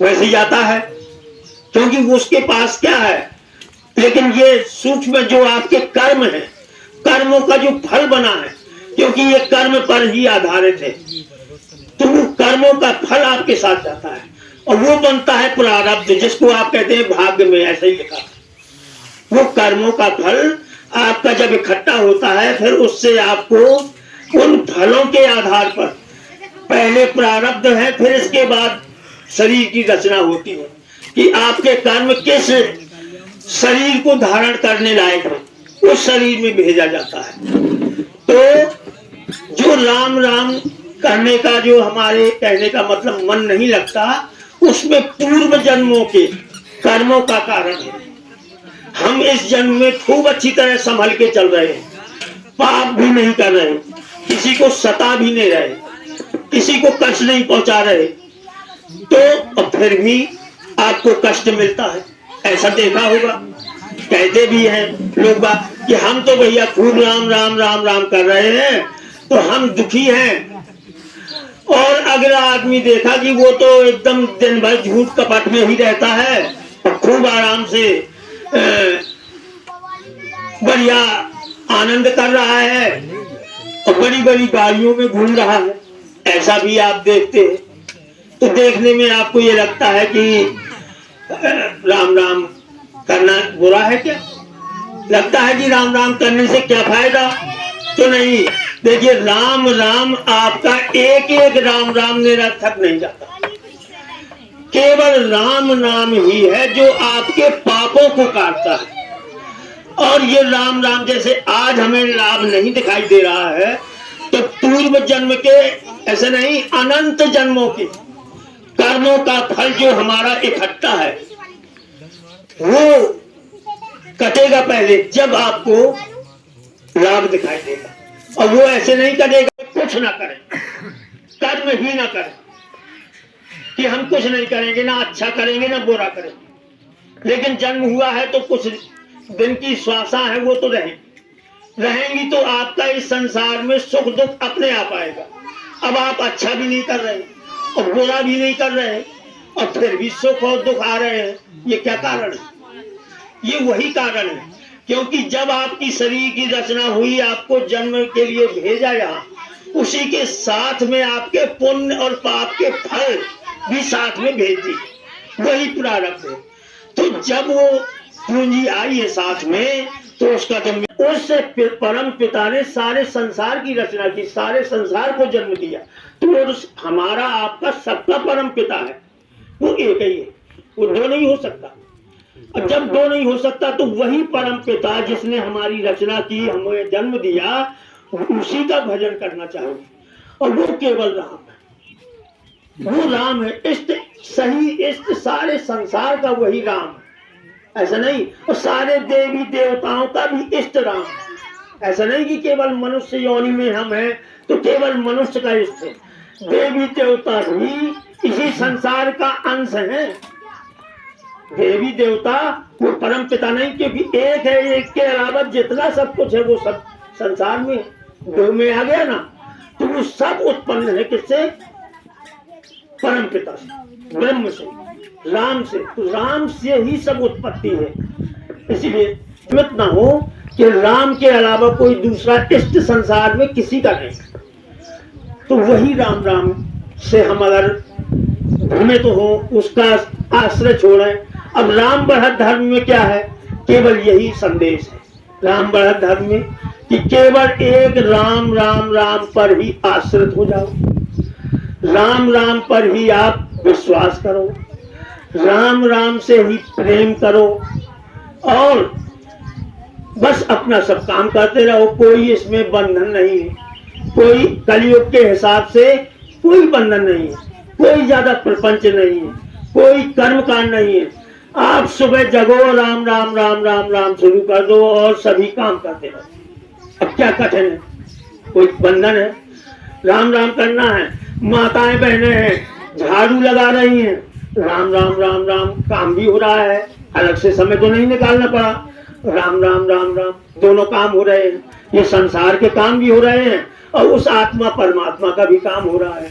वैसे ही जाता है, क्योंकि उसके पास क्या है। लेकिन ये सूक्ष्म जो आपके कर्म है, कर्मों का जो फल बना है, क्योंकि ये कर्म पर ही आधारित है, तो वो कर्मों का फल आपके साथ जाता है और वो बनता है प्रारब्ध, जिसको आप कहते हैं भाग्य में। ऐसे ही लिखा है, वो कर्मों का फल आपका जब इकट्ठा होता है, फिर उससे आपको उन फलों के आधार पर पहले प्रारब्ध है, फिर इसके बाद शरीर की रचना होती है कि आपके कर्म किस शरीर को धारण करने लायक है, उस शरीर में भेजा जाता है। तो जो राम राम करने का जो हमारे कहने का मतलब मन नहीं लगता, उसमें पूर्व जन्मों के कर्मों का कारण है। हम इस जन्म में खूब अच्छी तरह संभल के चल रहे हैं, पाप भी नहीं कर रहे, किसी को सता भी नहीं रहे, किसी को कष्ट नहीं पहुंचा रहे, तो फिर भी आपको कष्ट मिलता है। ऐसा देखा होगा, कहते भी हैं लोग बात कि हम तो भैया खूब राम राम राम राम कर रहे हैं तो हम दुखी हैं, और अगला आदमी देखा कि वो तो एकदम दिन भर झूठ कपट में ही रहता है और खूब आराम से बढ़िया आनंद कर रहा है और बड़ी बड़ी गाड़ियों में घूम रहा है। ऐसा भी आप देखते हैं, तो देखने में आपको ये लगता है कि राम राम करना बुरा है क्या? लगता है कि राम राम करने से क्या फायदा? तो नहीं, देखिए राम राम आपका एक एक राम राम निरर्थक नहीं जाता, केवल राम नाम ही है जो आपके पापों को काटता है। और ये राम राम जैसे आज हमें लाभ नहीं दिखाई दे रहा है, तो पूर्व जन्म के ऐसे नहीं, अनंत जन्मों के कर्मों का फल जो हमारा इकट्ठा है वो कटेगा पहले, जब आपको लाभ दिखाई देगा। और वो ऐसे नहीं करेगा कुछ ना करें, कर्म ही ना करें कि हम कुछ नहीं करेंगे, ना अच्छा करेंगे ना बुरा करेंगे। लेकिन जन्म हुआ है तो कुछ दिन की श्वासा है वो तो रहेंगी, तो आपका इस संसार में सुख दुख अपने आप आएगा। अब आप अच्छा भी नहीं कर रहे और बुरा भी नहीं कर रहे और फिर भी सुख और दुख आ रहे हैं, ये क्या कारण है? ये वही कारण है, क्योंकि जब आपकी शरीर की रचना हुई, आपको जन्म के लिए भेजा यहाँ, उसी के साथ में आपके पुण्य और पाप के फल भी साथ में भेज दी, वही प्रारब्ध है। तो जब वो पूंजी आई है साथ में, तो उसका जन्म, उस परम पिता ने सारे संसार की रचना की, सारे संसार को जन्म दिया, तो हमारा आपका सबका परम पिता है, वो एक ही है, वो दो नहीं हो सकता। और जब दो नहीं हो सकता तो वही परम पिता जिसने हमारी रचना की, हमें जन्म दिया, उसी का भजन करना चाहिए। और वो केवल राम है, वो राम है, इष्ट सही इष्ट सारे संसार का वही राम है, ऐसा नहीं। और सारे देवी देवताओं का भी इष्ट राम है, ऐसा नहीं कि केवल मनुष्य योनि में हम हैं तो केवल मनुष्य का इष्ट है। देवी देवता भी इसी संसार का अंश है। देवी देवता वो परम पिता नहीं, क्योंकि एक है, एक के अलावा जितना सब कुछ है वो सब संसार में दो में आ गया ना, तो वो सब उत्पन्न है किससे? परम पिता से, ब्रह्म से, राम से। तो राम से ही सब उत्पत्ति है। इसलिए स्मृत ना हो कि राम के अलावा कोई दूसरा इष्ट संसार में किसी का नहीं, तो वही राम राम से हम अगर भ्रमित तो हो, उसका आश्रय छोड़ें। अब राम बढ़त धर्म में क्या है? केवल यही संदेश है राम बढ़त धर्म में कि केवल एक राम राम राम पर ही आश्रित हो जाओ, राम राम पर ही आप विश्वास करो, राम राम से ही प्रेम करो और बस अपना सब काम करते रहो। कोई इसमें बंधन नहीं है, कोई कलयुग के हिसाब से कोई बंधन नहीं है, कोई ज्यादा प्रपंच नहीं है, कोई कर्मकांड नहीं है। आप सुबह जगो, राम राम राम राम राम शुरू कर दो और सभी काम करते रहो। अब क्या कठिन है? कोई बंधन है? राम राम करना है। माताएं बहनें हैं, झाड़ू लगा रही हैं, राम राम राम राम काम भी हो रहा है, अलग से समय तो नहीं निकालना पड़ा, राम राम राम राम दोनों काम हो रहे हैं। ये संसार के काम भी हो रहे हैं और उस आत्मा परमात्मा का भी काम हो रहा है।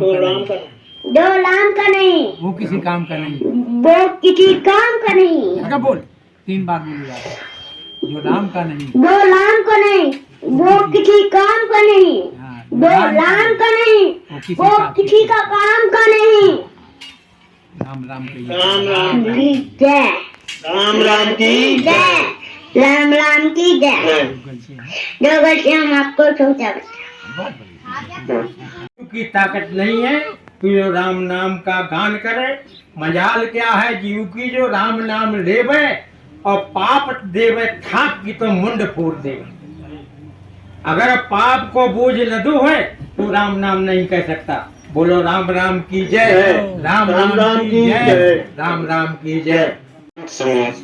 तो राम का जो राम का नहीं, वो किसी काम का नहीं। वो किसी काम का नहीं, अच्छा बोल, 3 बार बोलेगा। जो राम का नहीं, जो राम का नहीं, वो किसी काम का नहीं, हाँ, जो राम का नहीं, वो किसी का काम का नहीं। राम राम कहिए। राम राम की जय, राम राम की जय, राम राम की जय। जय। जो बच्चे हम आपको सोचा की ताकत नहीं है कि जो राम नाम का गान करे। मजाल क्या है जीव की जो राम नाम लेवे और पाप देवे ठाक की तो मुंड फोड़ देवे। अगर पाप को बोझ लदू है तो राम नाम नहीं कह सकता। बोलो राम राम की जय, राम राम की जय, राम राम की जय। समाज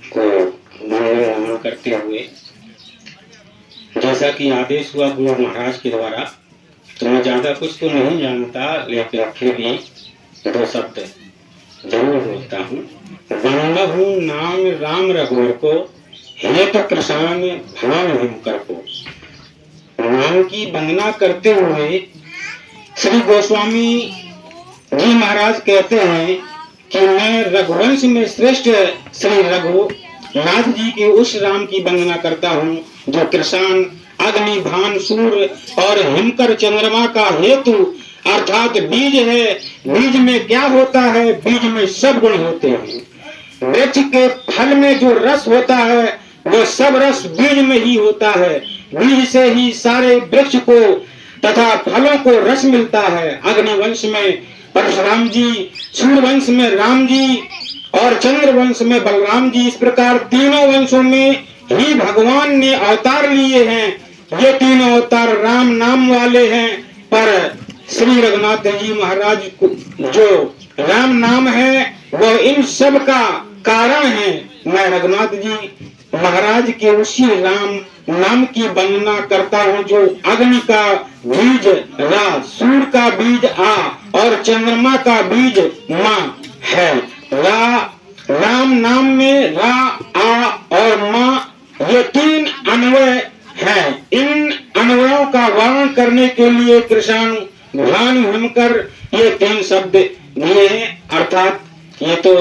को मनोरंजन करते हुए जैसा कि आदेश हुआ गुरु महाराज के द्वारा, तो मैं ज्यादा कुछ तो नहीं जानता, लेकिन फिर भी 2 शब्द जरूर बोलता हूँ। वंदहु नाम राम रघुवर को, हे तो कृषाण भान हिमकर को। नाम की वंदना करते हुए श्री गोस्वामी जी महाराज कहते हैं कि मैं रघुवंश में श्रेष्ठ श्री रघुनाथ जी के उस राम की वंदना करता हूँ जो कृषाण अग्नि भान सूर्य और हिमकर चंद्रमा का हेतु अर्थात बीज है। बीज में क्या होता है? बीज में सब गुण होते हैं। वृक्ष के फल में जो रस होता है वो सब रस बीज में ही होता है। बीज से ही सारे वृक्ष को तथा फलों को रस मिलता है। अग्निवंश में परशुराम जी, सूर्य वंश में राम जी और चंद्र वंश में बलराम जी, इस प्रकार तीनों वंशों में ही भगवान ने अवतार लिए हैं। ये तीनों अवतार राम नाम वाले हैं। पर श्री रघुनाथ जी महाराज जो राम नाम है वो इन सब का कारण है। मैं रघुनाथ जी महाराज के उसी राम नाम की वंदना करता हूँ जो अग्नि का बीज रा, सूर्य का बीज आ और चंद्रमा का बीज मा है। राम नाम में रा, आ और मा ये 3 अन्वय है। इन अन्वयों का वर्णन करने के लिए कृष्ण भान हिमकर ये 3 शब्द दिए हैं। अर्थात ये तो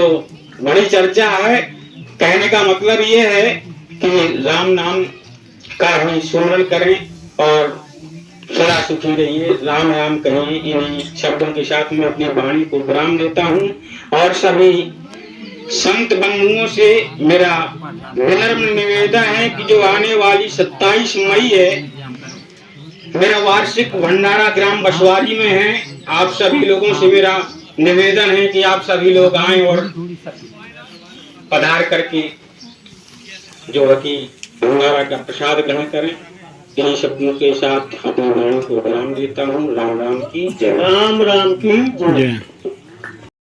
बड़ी चर्चा है। कहने का मतलब ये है कि राम नाम का ही स्मरण करें और सदा सुखी रहिए। राम राम कहें। इन्हीं शब्दों के साथ में अपनी वाणी को विराम देता हूँ और सभी संत बंधुओं से मेरा विनम्र निवेदन है कि जो आने वाली 27 मई है मेरा वार्षिक भंडारा ग्राम बसवारी में है। आप सभी लोगों से मेरा निवेदन है कि आप सभी लोग आए और पधार करके जो है कि भंडारा का प्रसाद ग्रहण करें। इन्हीं शब्दों के साथ अपनी वाणी को विराम देता हूँ। राम राम की जय। राम राम की जय।